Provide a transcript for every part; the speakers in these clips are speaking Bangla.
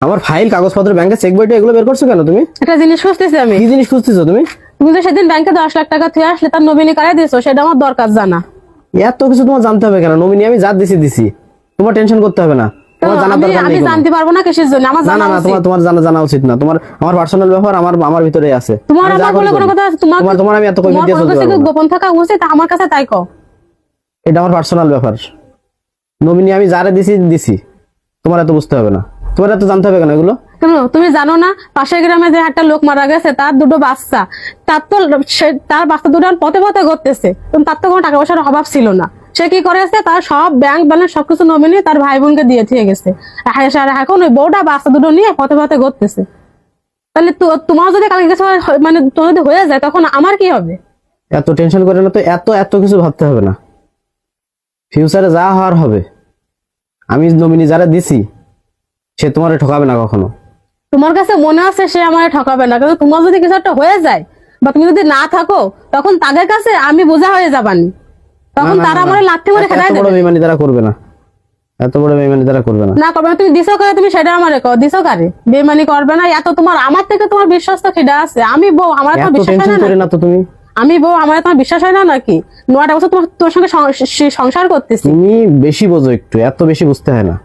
আমার ফাইল কাগজপত্র ব্যাংকে চেক বইটা এগুলো বের করছো কেন তুমি? একটা জিনিস খুঁজতেছি আমি। কি জিনিস খুঁজতেছো তুমি? তুমি তো সেদিন ব্যাংকে 10 লাখ টাকা থুয়ে আসলে তার নমিনি করাই দিয়েছো, সেটা আমার দরকার জানা। এত কিছু তোমার জানতে হবে কেন? নমিনি আমি যা দিছি তোমার টেনশন করতে হবে না। তোমার জানার দরকার নেই। আমি জানতে পারবো না কিসের জন্য? আমার না জানা না না, উচিত। তোমার জানা উচিত না। আমার পার্সোনাল ব্যাপার আমার ভিতরে আছে। তোমার আমি যা আমার বলে করি কোনো করি। কথা আছে? তোমার আমি এত কই তোমার দিয়ে কোনো চলতে কিছু পারবো না। গোপন থাকা উচিত আমার কাছে, তাই কও। এটা আমার পার্সোনাল ব্যাপার। নমিনি আমি যারে দিছি তোমার এত বুঝতে হবে না, তোমার এত জানতে হবে কেন এগুলো? কেন তুমি জানো না পাশের গ্রামে যে একটা লোক মারা গেছে, তার দুটো বাচ্চা, তার বাচ্চা দুটো পথে পথে ঘুরতেছে, তার তো কোনো টাকা পয়সার অভাব ছিল না। সে কি করেছে, তার সব ব্যাংক ব্যালেন্স সবকিছু নমিনি তার ভাই বোনকে দিয়ে দিয়ে গেছে। আর এখন ওই বউটা বাচ্চা দুটো নিয়ে পথে পথে ঘুরতেছে। তাহলে তোমার যদি কালকে কিছু মানে তোমার যদি হয়ে যায়, তখন আমার কি হবে? এত টেনশন করে না তো, এত কিছু ভাবতে হবে না। ফিউচারে যা হওয়ার হবে। আমি নমিনি যারা দিছি সে তোমারে ঠকাবে না কখনো। তোমার কাছে মনে আছে সে আমার ঠকাবে না, কিন্তু তোমার যদি কিছু একটা হয়ে যায় বা তুমি যদি না থাকো, তখন তাদের কাছে আমি বোঝা হয়ে যাবানি। তখন না, না, তারা না, আমার লাথি মারে খেদাই এত বড় দেবে। বেইমানি তারা করবে না। এত বড় বেইমানি তারা করবে না। না করবে না, তুমি দিছো কারে? তুমি সেটা আমারে কও, দিছো কারে? বেমানি করবে না। এত তোমার আমার থেকে তোমার বিশ্বাস তো খিদা আছে। আমি বউ, আমার তোমার এত বিশ্বাস হয় টেনশন না করে নাকি? না তো তুমি। আমি বউ, আমার তোমার বিশ্বাস হয় না নাকি? 9টা বছর তোমার সঙ্গে সংসার করতেছি। তুমি বেশি বোঝো একটু, এত বেশি বুঝতে হয় না।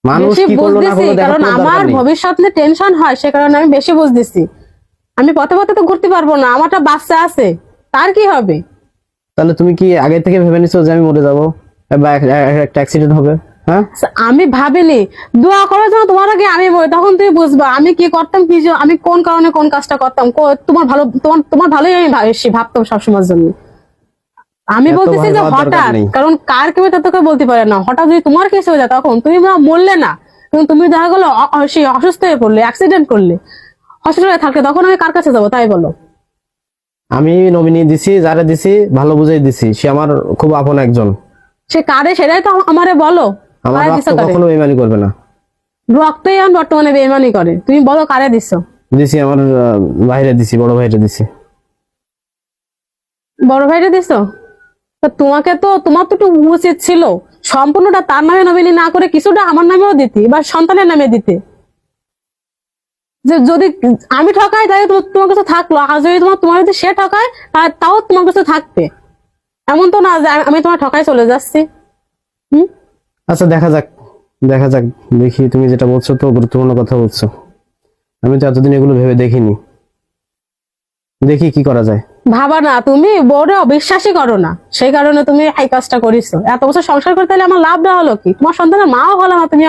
মানুষ বেশি কি করলো না বুঝতেছি করলো দেখার কারণ কোনো আমার দরকার নেই। ভবিষ্যৎ নিয়ে টেনশন হয়, সে কারণে আমি বেশি বুঝতেছি। আমি পথে পথে তো ঘুরতে পারবো না, আমার একটা বাচ্চা আছে, তার কি হবে? তাহলে তুমি কি আগে থেকে ভেবে নিছো যে আমি মরে যাবো বা একটা অ্যাক্সিডেন্ট হবে? হ্যাঁ, আমি ভাবিনি। দোয়া করার জন্য তোমার আগে আমি মরি, তখন তুমি বুঝবা আমি কি করতাম, কি যে আমি কোন কারণে কোন কাজটা করতাম। তোমার ভালো, তোমার ভালোই আমি ভাবতাম সবসময়ের জন্য। আমি এত বলতেছি ভয় যে পাওয়ার দরকার হঠাৎ, নেই। কারণ কার কেউ তো তোকে বলতে পারে না। হঠাৎ যদি তোমার কিছু হয়ে যায়, তখন তুমি মরলে না, কিন্তু তুমি দেখা গেলো সেই অসুস্থ হয়ে পড়লে, অ্যাক্সিডেন্ট করলে, হসপিটালে থাকলে, তখন আমি কার কাছে যাবো? তাই বলো। আমি নমিনি দিছি, যারা দিছি ভালো বুঝাই দিছি, সে আমার খুব আপন একজন। সে কারে সেটাই তো আমারে বলো। আমার কারে রক্ত দিছো কারে? কখনো বেইমানি করবে না। রক্তই এখন বর্তমানে বেইমানি করে। তুমি বলো কারে দিছো? দিছি আমার ভাইরে দিছি, বড় ভাইরে দিছি। বড় ভাইরে দিছো? তা তোমার তো একটু উচিত ছিল সম্পূর্ণটা তার নামে নমিনি না করে কিছুটা আমার নামেও দিতে বা সন্তানের নামে দিতে। যে যদি আমি ঠকাই তাহলে তোমার কাছে থাকলো, আর যদি তোমার যদি সে ঠকায় তাও তোমার কাছে থাকবে। এমন তো না যে আমি তোমার ঠকাই চলে যাচ্ছি। আচ্ছা, দেখা যাক। দেখি, তুমি যেটা বলছো তো গুরুত্বপূর্ণ কথা বলছো। আমি তো এতদিন এগুলো ভেবে দেখিনি। দেখি কি করা যায়। ভাবা না, তুমি বড় অবিশ্বাসই করো না, সেই কারণে তুমি এই কাজটা করিছো। এত বছর সংসার করতে হলে আমার লাভটা হলো কি? তোমার সন্তানের মাও হলো না, তুমি